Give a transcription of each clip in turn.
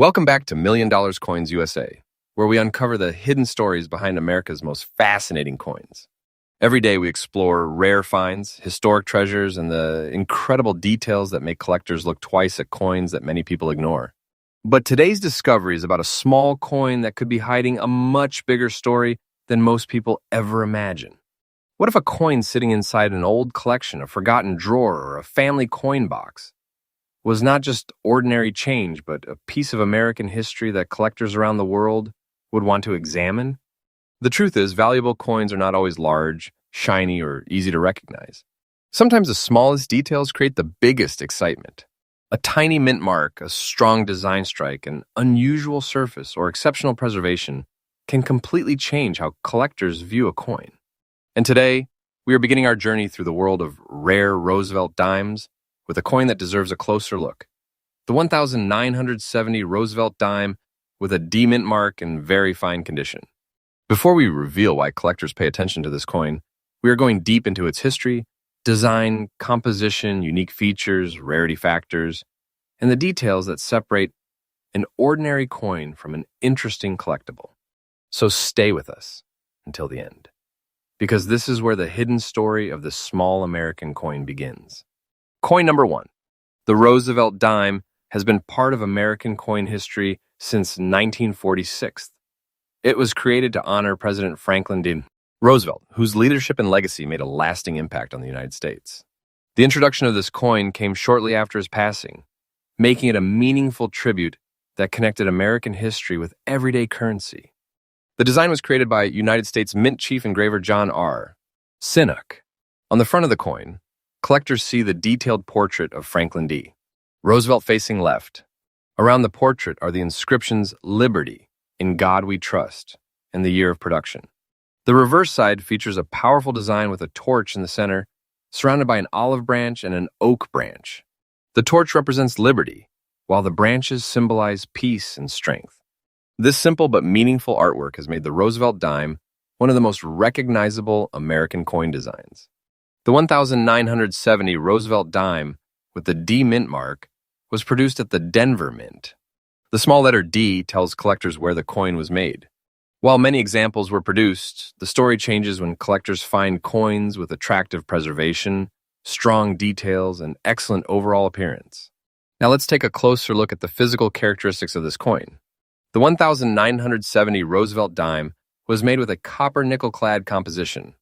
Welcome back to Million Dollars Coins USA, where we uncover the hidden stories behind America's most fascinating coins. Every day we explore rare finds, historic treasures, and the incredible details that make collectors look twice at coins that many people ignore. But today's discovery is about a small coin that could be hiding a much bigger story than most people ever imagine. What if a coin sitting inside an old collection, a forgotten drawer, or a family coin box was not just ordinary change, but a piece of American history that collectors around the world would want to examine? The truth is, valuable coins are not always large, shiny, or easy to recognize. Sometimes the smallest details create the biggest excitement. A tiny mint mark, a strong design strike, an unusual surface, or exceptional preservation can completely change how collectors view a coin. And today, we are beginning our journey through the world of rare Roosevelt dimes, with a coin that deserves a closer look. The 1970 Roosevelt dime with a D mint mark in very fine condition. Before we reveal why collectors pay attention to this coin, we are going deep into its history, design, composition, unique features, rarity factors, and the details that separate an ordinary coin from an interesting collectible. So stay with us until the end, because this is where the hidden story of the small American coin begins. Coin number 1. The Roosevelt dime has been part of American coin history since 1946. It was created to honor President Franklin D. Roosevelt, whose leadership and legacy made a lasting impact on the United States. The introduction of this coin came shortly after his passing, making it a meaningful tribute that connected American history with everyday currency. The design was created by United States Mint Chief Engraver John R. Sinnock. On the front of the coin, collectors see the detailed portrait of Franklin D. Roosevelt facing left. Around the portrait are the inscriptions "Liberty," "In God We Trust," and the year of production. The reverse side features a powerful design with a torch in the center, surrounded by an olive branch and an oak branch. The torch represents liberty, while the branches symbolize peace and strength. This simple but meaningful artwork has made the Roosevelt dime one of the most recognizable American coin designs. The 1970 Roosevelt dime with the D mint mark was produced at the Denver Mint. The small letter D tells collectors where the coin was made. While many examples were produced, the story changes when collectors find coins with attractive preservation, strong details, and excellent overall appearance. Now let's take a closer look at the physical characteristics of this coin. The 1970 Roosevelt dime was made with a copper nickel-clad composition.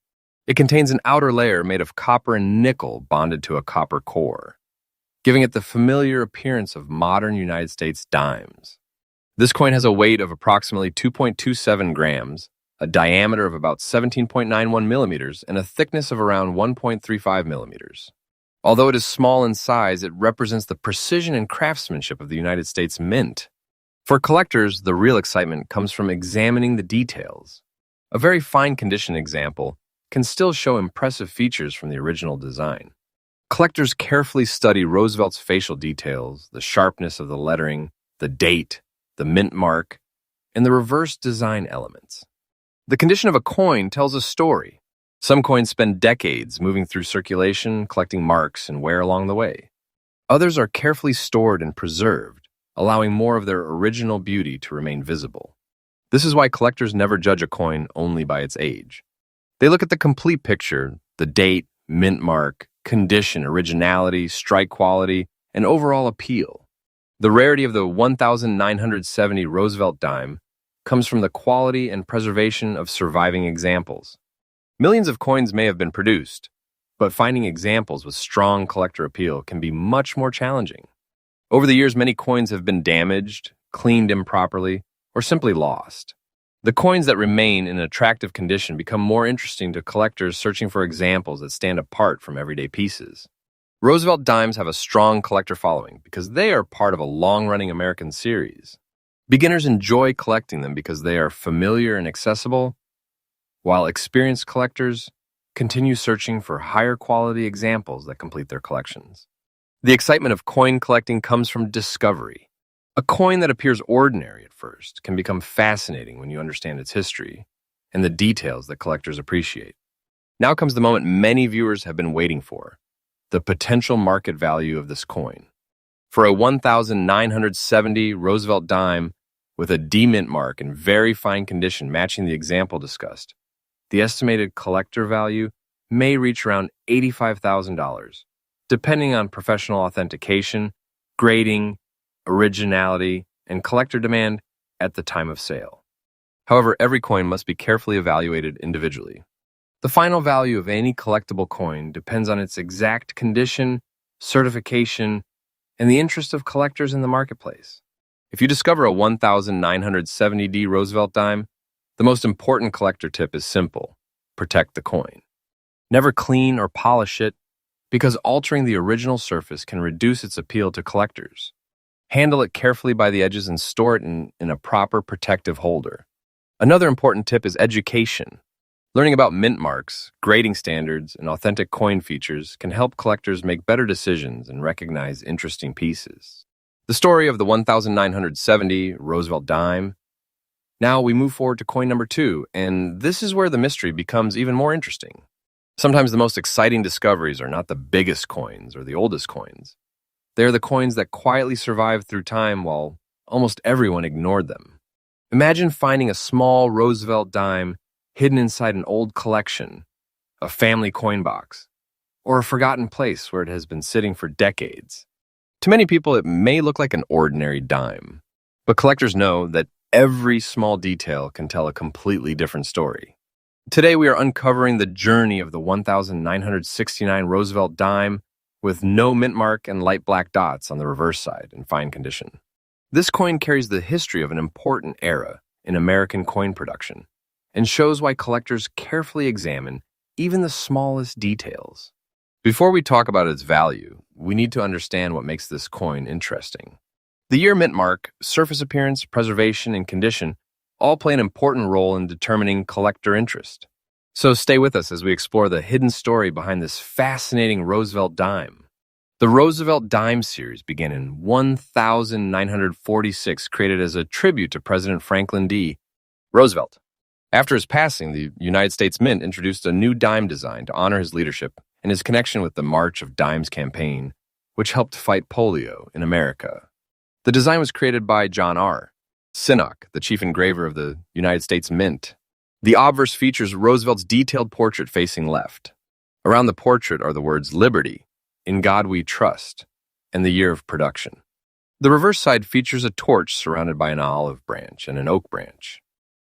It contains an outer layer made of copper and nickel bonded to a copper core, giving it the familiar appearance of modern United States dimes. This coin has a weight of approximately 2.27 grams, a diameter of about 17.91 millimeters, and a thickness of around 1.35 millimeters. Although it is small in size, it represents the precision and craftsmanship of the United States Mint. For collectors, the real excitement comes from examining the details. A very fine condition example can still show impressive features from the original design. Collectors carefully study Roosevelt's facial details, the sharpness of the lettering, the date, the mint mark, and the reverse design elements. The condition of a coin tells a story. Some coins spend decades moving through circulation, collecting marks and wear along the way. Others are carefully stored and preserved, allowing more of their original beauty to remain visible. This is why collectors never judge a coin only by its age. They look at the complete picture, the date, mint mark, condition, originality, strike quality, and overall appeal. The rarity of the 1970 Roosevelt dime comes from the quality and preservation of surviving examples. Millions of coins may have been produced, but finding examples with strong collector appeal can be much more challenging. Over the years, many coins have been damaged, cleaned improperly, or simply lost. The coins that remain in attractive condition become more interesting to collectors searching for examples that stand apart from everyday pieces. Roosevelt dimes have a strong collector following because they are part of a long-running American series. Beginners enjoy collecting them because they are familiar and accessible, while experienced collectors continue searching for higher quality examples that complete their collections. The excitement of coin collecting comes from discovery. A coin that appears ordinary at first can become fascinating when you understand its history and the details that collectors appreciate. Now comes the moment many viewers have been waiting for, the potential market value of this coin. For a 1970 Roosevelt dime with a D mint mark in very fine condition matching the example discussed, the estimated collector value may reach around $85,000, depending on professional authentication, grading, originality, and collector demand at the time of sale. However, every coin must be carefully evaluated individually. The final value of any collectible coin depends on its exact condition, certification, and the interest of collectors in the marketplace. If you discover a 1970D Roosevelt dime, the most important collector tip is simple: protect the coin. Never clean or polish it, because altering the original surface can reduce its appeal to collectors. Handle it carefully by the edges and store it in a proper protective holder. Another important tip is education. Learning about mint marks, grading standards, and authentic coin features can help collectors make better decisions and recognize interesting pieces. The story of the 1970 Roosevelt dime. Now we move forward to coin number 2, and this is where the mystery becomes even more interesting. Sometimes the most exciting discoveries are not the biggest coins or the oldest coins. They are the coins that quietly survived through time while almost everyone ignored them. Imagine finding a small Roosevelt dime hidden inside an old collection, a family coin box, or a forgotten place where it has been sitting for decades. To many people, it may look like an ordinary dime, but collectors know that every small detail can tell a completely different story. Today, we are uncovering the journey of the 1969 Roosevelt dime with no mint mark and light black dots on the reverse side in fine condition. This coin carries the history of an important era in American coin production and shows why collectors carefully examine even the smallest details. Before we talk about its value, we need to understand what makes this coin interesting. The year mint mark, surface appearance, preservation, and condition all play an important role in determining collector interest. So stay with us as we explore the hidden story behind this fascinating Roosevelt dime. The Roosevelt dime series began in 1946, created as a tribute to President Franklin D. Roosevelt. After his passing, the United States Mint introduced a new dime design to honor his leadership and his connection with the March of Dimes campaign, which helped fight polio in America. The design was created by John R. Sinnock, the chief engraver of the United States Mint. The obverse features Roosevelt's detailed portrait facing left. Around the portrait are the words "Liberty," "In God We Trust," and the year of production. The reverse side features a torch surrounded by an olive branch and an oak branch.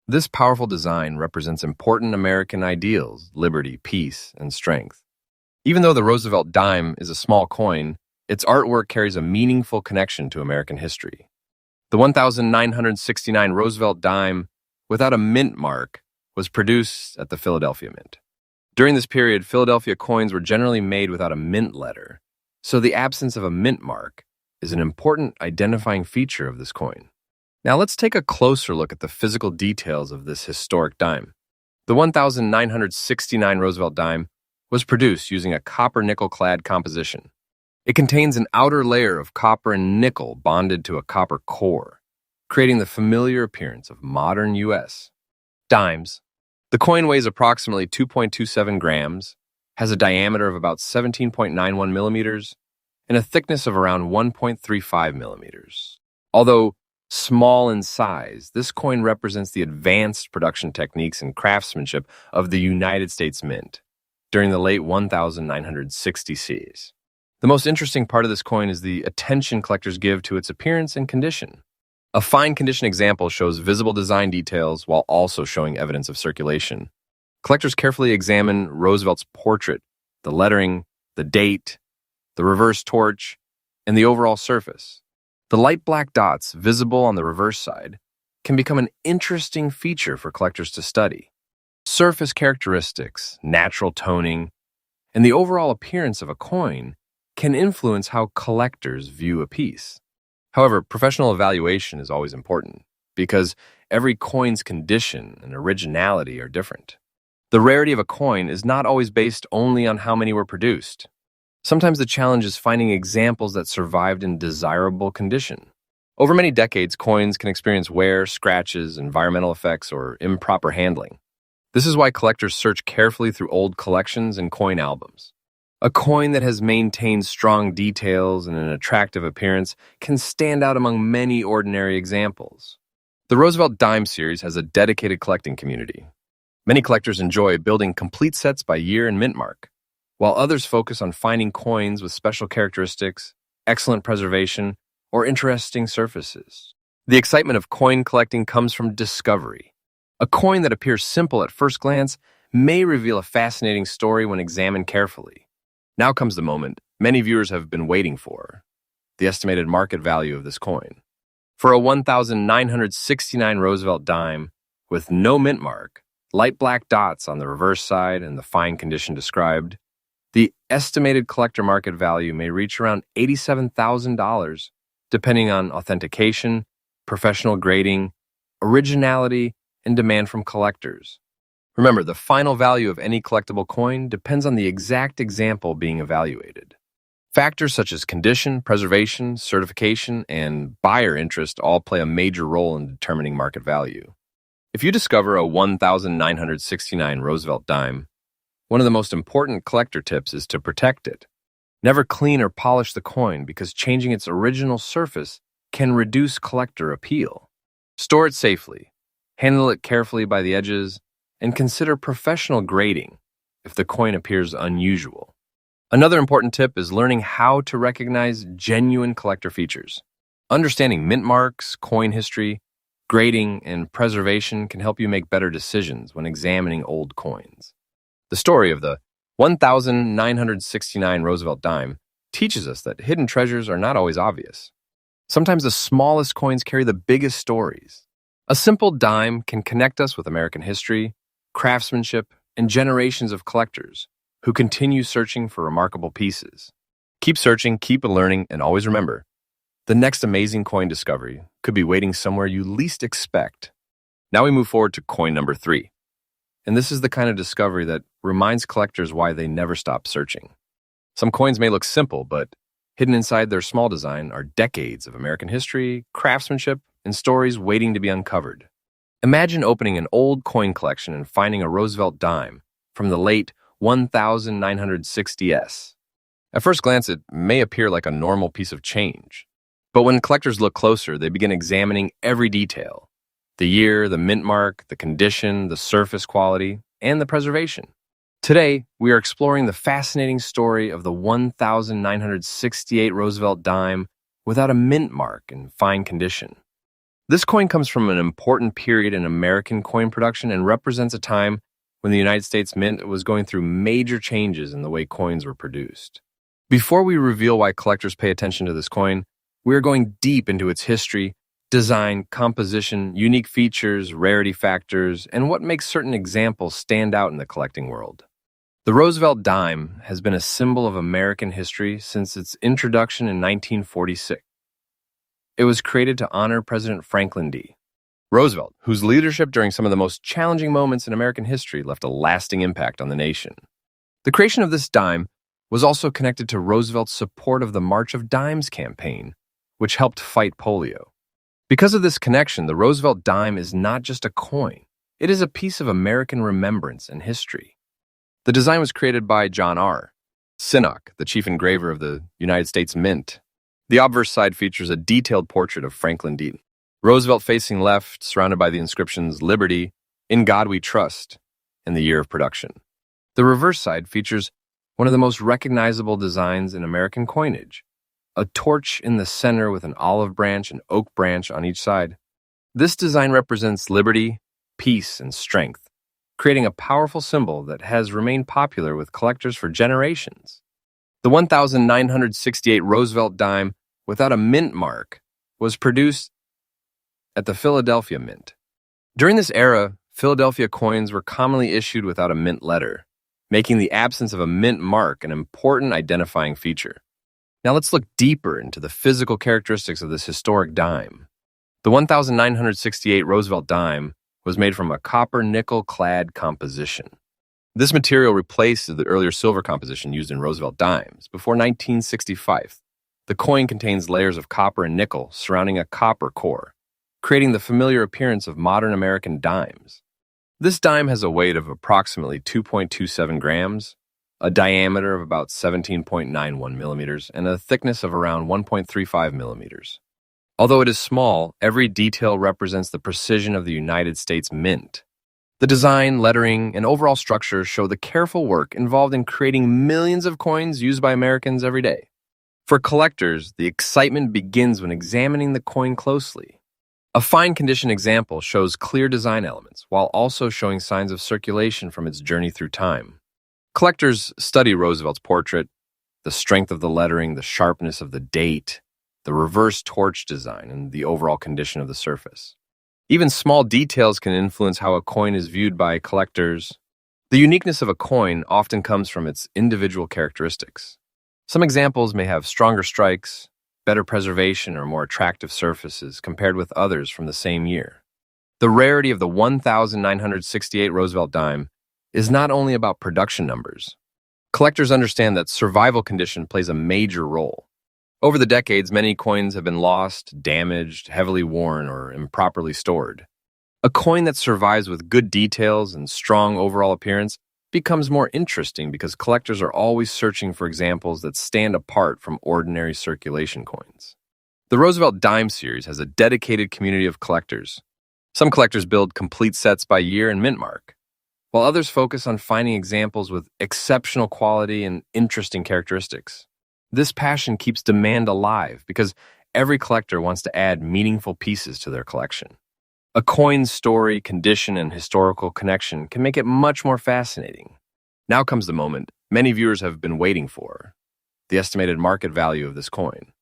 This powerful design represents important American ideals: liberty, peace, and strength. Even though the Roosevelt dime is a small coin, its artwork carries a meaningful connection to American history. The 1969 Roosevelt dime, without a mint mark, was produced at the Philadelphia Mint. During this period, Philadelphia coins were generally made without a mint letter, so the absence of a mint mark is an important identifying feature of this coin. Now let's take a closer look at the physical details of this historic dime. The 1969 Roosevelt dime was produced using a copper-nickel-clad composition. It contains an outer layer of copper and nickel bonded to a copper core, creating the familiar appearance of modern U.S. dimes. The coin weighs approximately 2.27 grams, has a diameter of about 17.91 millimeters, and a thickness of around 1.35 millimeters. Although small in size, this coin represents the advanced production techniques and craftsmanship of the United States Mint during the late 1960s. The most interesting part of this coin is the attention collectors give to its appearance and condition. A fine condition example shows visible design details while also showing evidence of circulation. Collectors carefully examine Roosevelt's portrait, the lettering, the date, the reverse torch, and the overall surface. The light black dots visible on the reverse side can become an interesting feature for collectors to study. Surface characteristics, natural toning, and the overall appearance of a coin can influence how collectors view a piece. However, professional evaluation is always important because every coin's condition and originality are different. The rarity of a coin is not always based only on how many were produced. Sometimes the challenge is finding examples that survived in desirable condition. Over many decades, coins can experience wear, scratches, environmental effects, or improper handling. This is why collectors search carefully through old collections and coin albums. A coin that has maintained strong details and an attractive appearance can stand out among many ordinary examples. The Roosevelt Dime series has a dedicated collecting community. Many collectors enjoy building complete sets by year and mint mark, while others focus on finding coins with special characteristics, excellent preservation, or interesting surfaces. The excitement of coin collecting comes from discovery. A coin that appears simple at first glance may reveal a fascinating story when examined carefully. Now comes the moment many viewers have been waiting for, the estimated market value of this coin. For a 1,969 Roosevelt dime with no mint mark, light black dots on the reverse side, and the fine condition described, the estimated collector market value may reach around $87,000, depending on authentication, professional grading, originality, and demand from collectors. Remember, the final value of any collectible coin depends on the exact example being evaluated. Factors such as condition, preservation, certification, and buyer interest all play a major role in determining market value. If you discover a 1,969 Roosevelt dime, one of the most important collector tips is to protect it. Never clean or polish the coin because changing its original surface can reduce collector appeal. Store it safely, handle it carefully by the edges, and consider professional grading if the coin appears unusual. Another important tip is learning how to recognize genuine collector features. Understanding mint marks, coin history, grading, and preservation can help you make better decisions when examining old coins. The story of the 1,969 Roosevelt dime teaches us that hidden treasures are not always obvious. Sometimes the smallest coins carry the biggest stories. A simple dime can connect us with American history, craftsmanship, and generations of collectors who continue searching for remarkable pieces. Keep searching, keep learning, and always remember, the next amazing coin discovery could be waiting somewhere you least expect. Now we move forward to coin number 3. And this is the kind of discovery that reminds collectors why they never stop searching. Some coins may look simple, but hidden inside their small design are decades of American history, craftsmanship, and stories waiting to be uncovered. Imagine opening an old coin collection and finding a Roosevelt dime from the late 1960s. At first glance, it may appear like a normal piece of change. But when collectors look closer, they begin examining every detail: the year, the mint mark, the condition, the surface quality, and the preservation. Today, we are exploring the fascinating story of the 1968 Roosevelt dime without a mint mark in fine condition. This coin comes from an important period in American coin production and represents a time when the United States Mint was going through major changes in the way coins were produced. Before we reveal why collectors pay attention to this coin, we are going deep into its history, design, composition, unique features, rarity factors, and what makes certain examples stand out in the collecting world. The Roosevelt dime has been a symbol of American history since its introduction in 1946. It was created to honor President Franklin D. Roosevelt, whose leadership during some of the most challenging moments in American history left a lasting impact on the nation. The creation of this dime was also connected to Roosevelt's support of the March of Dimes campaign, which helped fight polio. Because of this connection, the Roosevelt dime is not just a coin. It is a piece of American remembrance and history. The design was created by John R. Sinnock, the chief engraver of the United States Mint. The obverse side features a detailed portrait of Franklin D. Roosevelt facing left, surrounded by the inscriptions "Liberty," "In God We Trust," and the year of production. The reverse side features one of the most recognizable designs in American coinage, a torch in the center with an olive branch and oak branch on each side. This design represents liberty, peace, and strength, creating a powerful symbol that has remained popular with collectors for generations. The 1968 Roosevelt dime without a mint mark was produced at the Philadelphia Mint. During this era, Philadelphia coins were commonly issued without a mint letter, making the absence of a mint mark an important identifying feature. Now let's look deeper into the physical characteristics of this historic dime. The 1968 Roosevelt dime was made from a copper-nickel-clad composition. This material replaced the earlier silver composition used in Roosevelt dimes. Before 1965, the coin contains layers of copper and nickel surrounding a copper core, creating the familiar appearance of modern American dimes. This dime has a weight of approximately 2.27 grams, a diameter of about 17.91 millimeters, and a thickness of around 1.35 millimeters. Although it is small, every detail represents the precision of the United States Mint. The design, lettering, and overall structure show the careful work involved in creating millions of coins used by Americans every day. For collectors, the excitement begins when examining the coin closely. A fine condition example shows clear design elements, while also showing signs of circulation from its journey through time. Collectors study Roosevelt's portrait, the strength of the lettering, the sharpness of the date, the reverse torch design, and the overall condition of the surface. Even small details can influence how a coin is viewed by collectors. The uniqueness of a coin often comes from its individual characteristics. Some examples may have stronger strikes, better preservation, or more attractive surfaces compared with others from the same year. The rarity of the 1968 Roosevelt dime is not only about production numbers. Collectors understand that survival condition plays a major role. Over the decades, many coins have been lost, damaged, heavily worn, or improperly stored. A coin that survives with good details and strong overall appearance becomes more interesting because collectors are always searching for examples that stand apart from ordinary circulation coins. The Roosevelt Dime series has a dedicated community of collectors. Some collectors build complete sets by year and mint mark, while others focus on finding examples with exceptional quality and interesting characteristics. This passion keeps demand alive because every collector wants to add meaningful pieces to their collection. A coin's story, condition, and historical connection can make it much more fascinating. Now comes the moment many viewers have been waiting for: the estimated market value of this coin.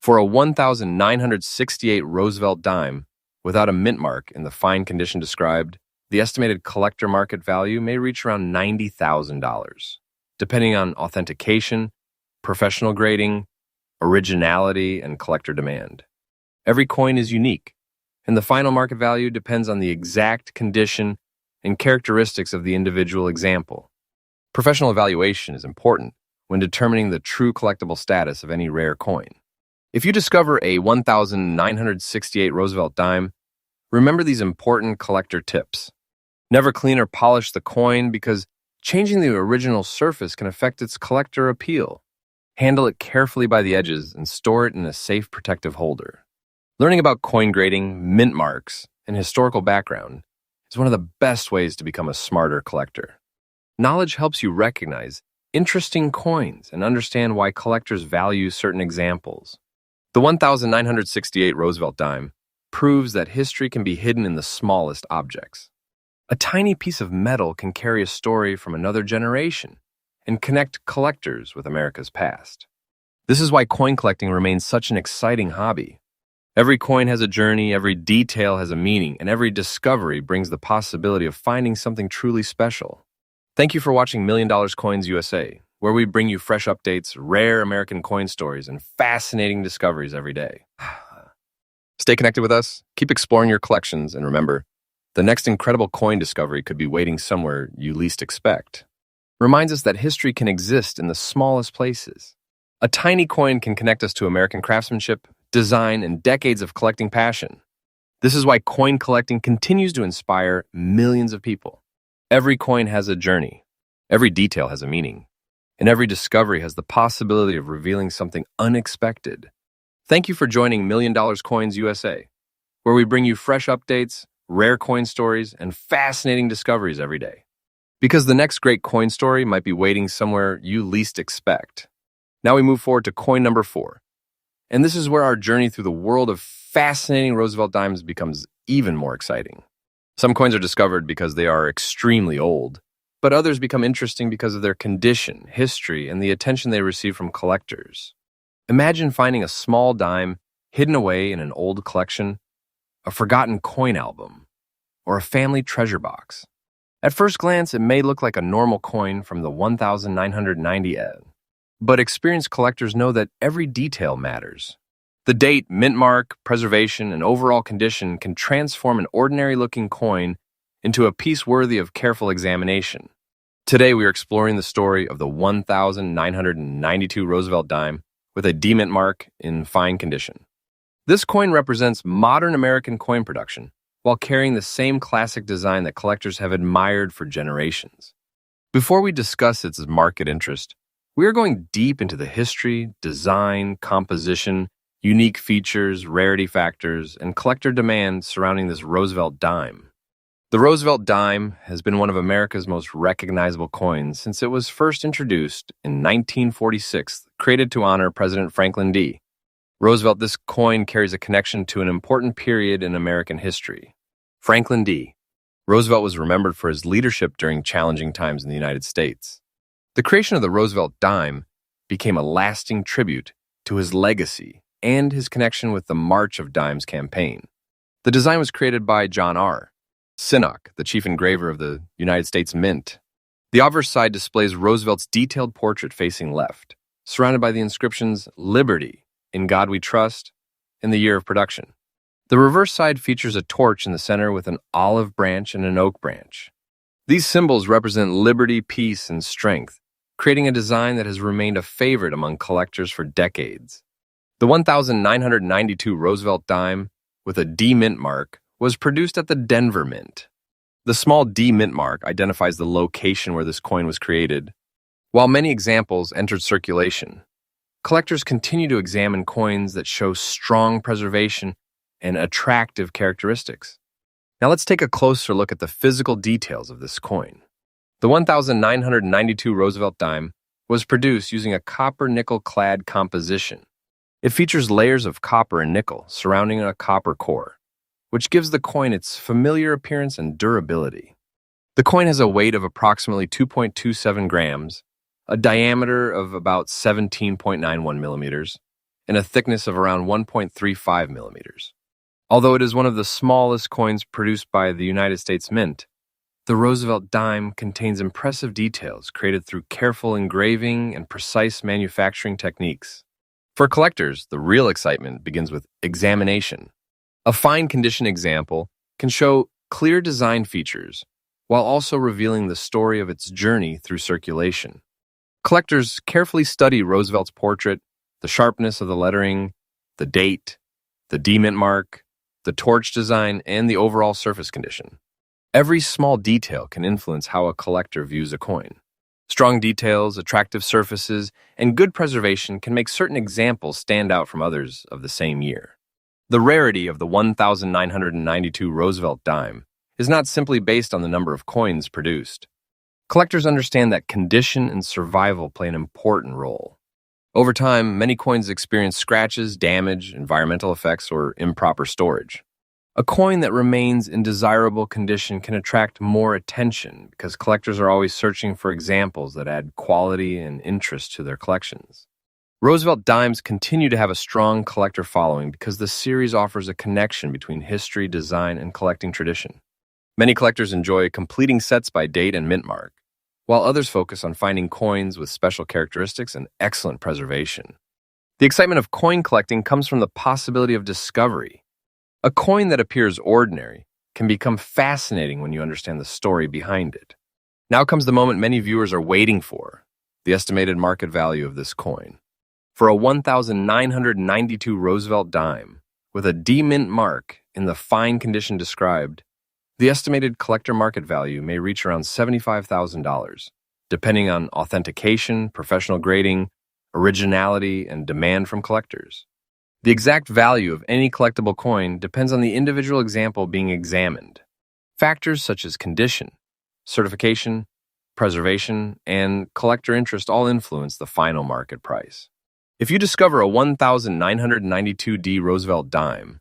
For a 1968 Roosevelt dime, without a mint mark in the fine condition described, the estimated collector market value may reach around $90,000, depending on authentication, professional grading, originality, and collector demand. Every coin is unique, and the final market value depends on the exact condition and characteristics of the individual example. Professional evaluation is important when determining the true collectible status of any rare coin. If you discover a 1968 Roosevelt dime, remember these important collector tips. Never clean or polish the coin because changing the original surface can affect its collector appeal. Handle it carefully by the edges and store it in a safe protective holder. Learning about coin grading, mint marks, and historical background is one of the best ways to become a smarter collector. Knowledge helps you recognize interesting coins and understand why collectors value certain examples. The 1968 Roosevelt dime proves that history can be hidden in the smallest objects. A tiny piece of metal can carry a story from another generation and connect collectors with America's past. This is why coin collecting remains such an exciting hobby. Every coin has a journey, every detail has a meaning, and every discovery brings the possibility of finding something truly special. Thank you for watching $1 Million Coins USA, where we bring you fresh updates, rare American coin stories, and fascinating discoveries every day. Stay connected with us, keep exploring your collections, and remember, the next incredible coin discovery could be waiting somewhere you least expect. Reminds us that history can exist in the smallest places. A tiny coin can connect us to American craftsmanship, design, and decades of collecting passion. This is why coin collecting continues to inspire millions of people. Every coin has a journey, every detail has a meaning, and every discovery has the possibility of revealing something unexpected. Thank you for joining $1 Million Coins USA, where we bring you fresh updates, rare coin stories, and fascinating discoveries every day. Because the next great coin story might be waiting somewhere you least expect. Now we move forward to coin number 4. And this is where our journey through the world of fascinating Roosevelt dimes becomes even more exciting. Some coins are discovered because they are extremely old, but others become interesting because of their condition, history, and the attention they receive from collectors. Imagine finding a small dime hidden away in an old collection, a forgotten coin album, or a family treasure box. At first glance, it may look like a normal coin from the 1990 era. But experienced collectors know that every detail matters. The date, mint mark, preservation, and overall condition can transform an ordinary-looking coin into a piece worthy of careful examination. Today, we are exploring the story of the 1992 Roosevelt dime with a D-mint mark in fine condition. This coin represents modern American coin production while carrying the same classic design that collectors have admired for generations. Before we discuss its market interest, we are going deep into the history, design, composition, unique features, rarity factors, and collector demand surrounding this Roosevelt dime. The Roosevelt dime has been one of America's most recognizable coins since it was first introduced in 1946, created to honor President Franklin D. Roosevelt. This coin carries a connection to an important period in American history. Franklin D. Roosevelt was remembered for his leadership during challenging times in the United States. The creation of the Roosevelt dime became a lasting tribute to his legacy and his connection with the March of Dimes campaign. The design was created by John R. Sinnock, the chief engraver of the United States Mint. The obverse side displays Roosevelt's detailed portrait facing left, surrounded by the inscriptions "Liberty," "In God We Trust," and the year of production. The reverse side features a torch in the center with an olive branch and an oak branch. These symbols represent liberty, peace, and strength, creating a design that has remained a favorite among collectors for decades. The 1992 Roosevelt dime, with a D mint mark, was produced at the Denver Mint. The small D mint mark identifies the location where this coin was created. While many examples entered circulation, collectors continue to examine coins that show strong preservation and attractive characteristics. Now let's take a closer look at the physical details of this coin. The 1992 Roosevelt dime was produced using a copper-nickel-clad composition. It features layers of copper and nickel surrounding a copper core, which gives the coin its familiar appearance and durability. The coin has a weight of approximately 2.27 grams, a diameter of about 17.91 millimeters, and a thickness of around 1.35 millimeters. Although it is one of the smallest coins produced by the United States Mint, the Roosevelt dime contains impressive details created through careful engraving and precise manufacturing techniques. For collectors, the real excitement begins with examination. A fine condition example can show clear design features while also revealing the story of its journey through circulation. Collectors carefully study Roosevelt's portrait, the sharpness of the lettering, the date, the D mint mark, the torch design, and the overall surface condition. Every small detail can influence how a collector views a coin. Strong details, attractive surfaces, and good preservation can make certain examples stand out from others of the same year. The rarity of the 1992 Roosevelt dime is not simply based on the number of coins produced. Collectors understand that condition and survival play an important role. Over time, many coins experience scratches, damage, environmental effects, or improper storage. A coin that remains in desirable condition can attract more attention because collectors are always searching for examples that add quality and interest to their collections. Roosevelt dimes continue to have a strong collector following because the series offers a connection between history, design, and collecting tradition. Many collectors enjoy completing sets by date and mint mark, while others focus on finding coins with special characteristics and excellent preservation. The excitement of coin collecting comes from the possibility of discovery. A coin that appears ordinary can become fascinating when you understand the story behind it. Now comes the moment many viewers are waiting for, the estimated market value of this coin. For a 1992 Roosevelt dime, with a D mint mark in the fine condition described, the estimated collector market value may reach around $75,000, depending on authentication, professional grading, originality, and demand from collectors. The exact value of any collectible coin depends on the individual example being examined. Factors such as condition, certification, preservation, and collector interest all influence the final market price. If you discover a 1992 D Roosevelt dime,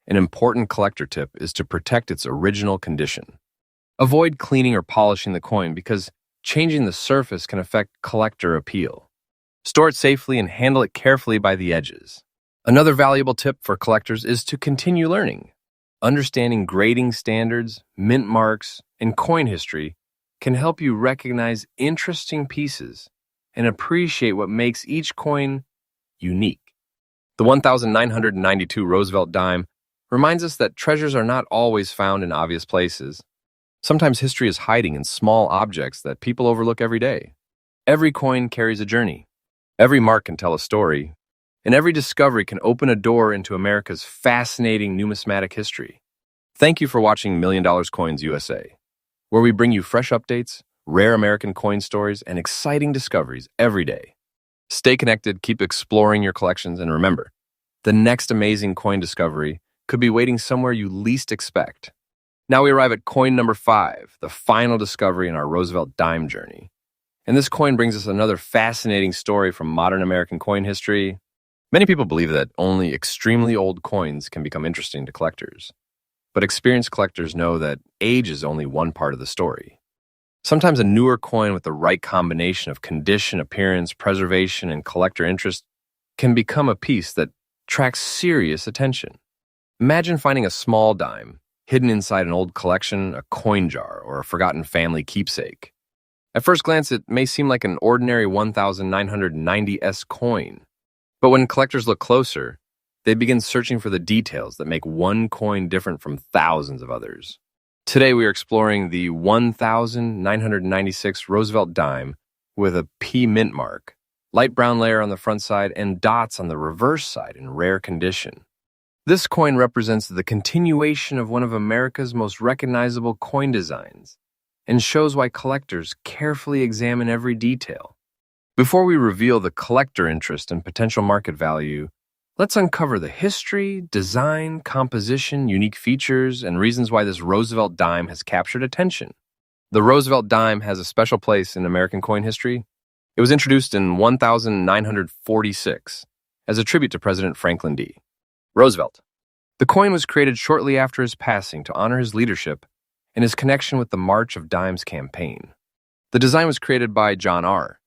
an important collector tip is to protect its original condition. Avoid cleaning or polishing the coin because changing the surface can affect collector appeal. Store it safely and handle it carefully by the edges. Another valuable tip for collectors is to continue learning. Understanding grading standards, mint marks, and coin history can help you recognize interesting pieces and appreciate what makes each coin unique. The 1992 Roosevelt dime reminds us that treasures are not always found in obvious places. Sometimes history is hiding in small objects that people overlook every day. Every coin carries a journey. Every mark can tell a story. And every discovery can open a door into America's fascinating numismatic history. Thank you for watching $1 Million Coins USA, where we bring you fresh updates, rare American coin stories, and exciting discoveries every day. Stay connected, keep exploring your collections, and remember, the next amazing coin discovery could be waiting somewhere you least expect. Now we arrive at coin number 5, the final discovery in our Roosevelt dime journey. And this coin brings us another fascinating story from modern American coin history. Many people believe that only extremely old coins can become interesting to collectors. But experienced collectors know that age is only one part of the story. Sometimes a newer coin with the right combination of condition, appearance, preservation, and collector interest can become a piece that attracts serious attention. Imagine finding a small dime hidden inside an old collection, a coin jar, or a forgotten family keepsake. At first glance, it may seem like an ordinary 1990s coin. But when collectors look closer, they begin searching for the details that make one coin different from thousands of others. Today, we are exploring the 1996 Roosevelt dime with a P mint mark, light brown layer on the front side, and dots on the reverse side in rare condition. This coin represents the continuation of one of America's most recognizable coin designs and shows why collectors carefully examine every detail. Before we reveal the collector interest and potential market value, let's uncover the history, design, composition, unique features, and reasons why this Roosevelt dime has captured attention. The Roosevelt dime has a special place in American coin history. It was introduced in 1946 as a tribute to President Franklin D. Roosevelt. The coin was created shortly after his passing to honor his leadership and his connection with the March of Dimes campaign. The design was created by John R.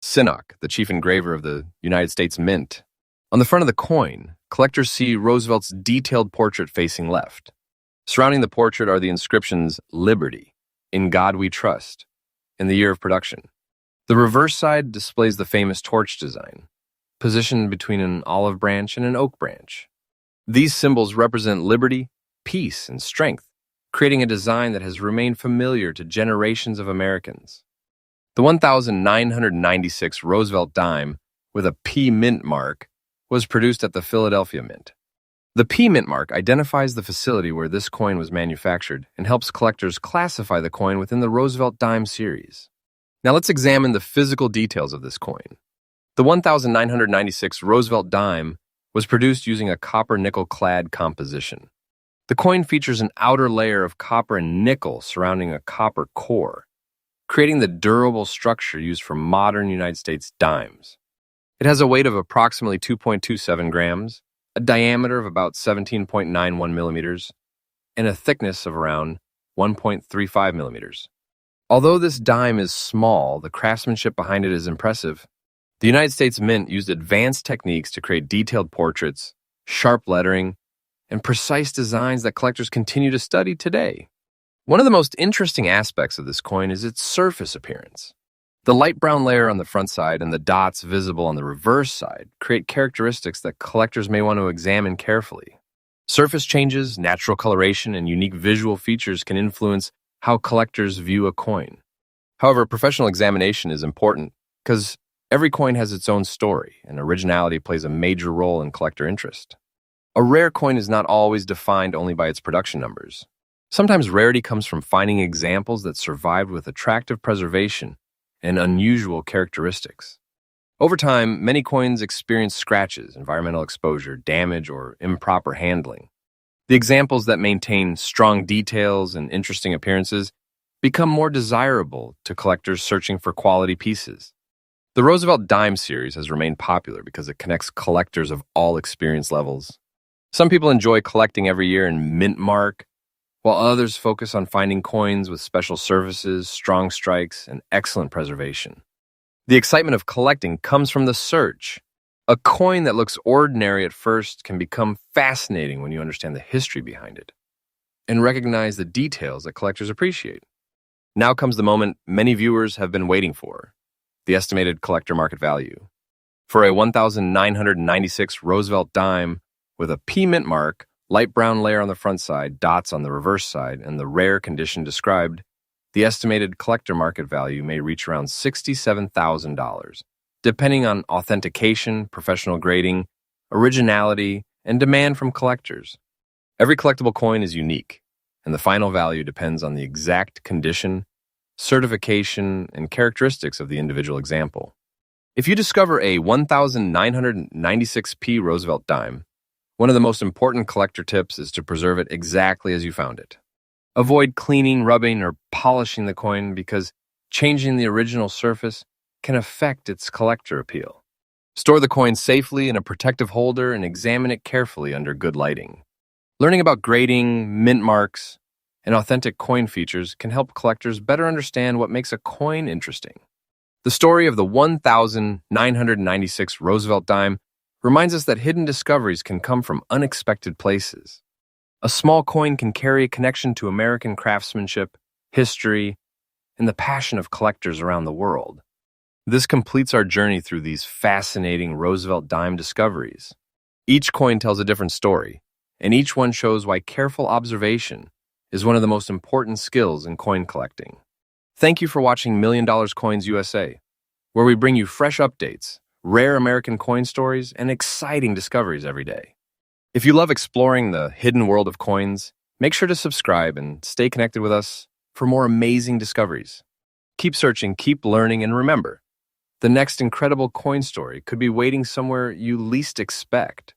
Sinnock, the chief engraver of the United States Mint. On the front of the coin, collectors see Roosevelt's detailed portrait facing left. Surrounding the portrait are the inscriptions "Liberty," "In God We Trust," and the year of production. The reverse side displays the famous torch design, positioned between an olive branch and an oak branch. These symbols represent liberty, peace, and strength, creating a design that has remained familiar to generations of Americans. The 1996 Roosevelt dime with a P mint mark was produced at the Philadelphia Mint. The P mint mark identifies the facility where this coin was manufactured and helps collectors classify the coin within the Roosevelt dime series. Now let's examine the physical details of this coin. The 1996 Roosevelt dime was produced using a copper-nickel-clad composition. The coin features an outer layer of copper and nickel surrounding a copper core, creating the durable structure used for modern United States dimes. It has a weight of approximately 2.27 grams, a diameter of about 17.91 millimeters, and a thickness of around 1.35 millimeters. Although this dime is small, the craftsmanship behind it is impressive. The United States Mint used advanced techniques to create detailed portraits, sharp lettering, and precise designs that collectors continue to study today. One of the most interesting aspects of this coin is its surface appearance. The light brown layer on the front side and the dots visible on the reverse side create characteristics that collectors may want to examine carefully. Surface changes, natural coloration, and unique visual features can influence how collectors view a coin. However, professional examination is important because every coin has its own story, and originality plays a major role in collector interest. A rare coin is not always defined only by its production numbers. Sometimes rarity comes from finding examples that survived with attractive preservation and unusual characteristics. Over time, many coins experience scratches, environmental exposure, damage, or improper handling. The examples that maintain strong details and interesting appearances become more desirable to collectors searching for quality pieces. The Roosevelt dime series has remained popular because it connects collectors of all experience levels. Some people enjoy collecting every year in mint mark, while others focus on finding coins with special surfaces, strong strikes, and excellent preservation. The excitement of collecting comes from the search. A coin that looks ordinary at first can become fascinating when you understand the history behind it and recognize the details that collectors appreciate. Now comes the moment many viewers have been waiting for: the estimated collector market value. For a 1996 Roosevelt dime with a P mint mark, light brown layer on the front side, dots on the reverse side, and the rare condition described, the estimated collector market value may reach around $67,000, depending on authentication, professional grading, originality, and demand from collectors. Every collectible coin is unique, and the final value depends on the exact condition, certification, and characteristics of the individual example. If you discover a 1996p Roosevelt dime, one of the most important collector tips is to preserve it exactly as you found it. Avoid cleaning, rubbing, or polishing the coin because changing the original surface can affect its collector appeal. Store the coin safely in a protective holder and examine it carefully under good lighting. Learning about grading, mint marks, and authentic coin features can help collectors better understand what makes a coin interesting. The story of the 1996 Roosevelt dime reminds us that hidden discoveries can come from unexpected places. A small coin can carry a connection to American craftsmanship, history, and the passion of collectors around the world. This completes our journey through these fascinating Roosevelt dime discoveries. Each coin tells a different story, and each one shows why careful observation is one of the most important skills in coin collecting. Thank you for watching $1 Million Coins USA, where we bring you fresh updates, rare American coin stories, and exciting discoveries every day. If you love exploring the hidden world of coins, make sure to subscribe and stay connected with us for more amazing discoveries. Keep searching, keep learning, and remember, the next incredible coin story could be waiting somewhere you least expect.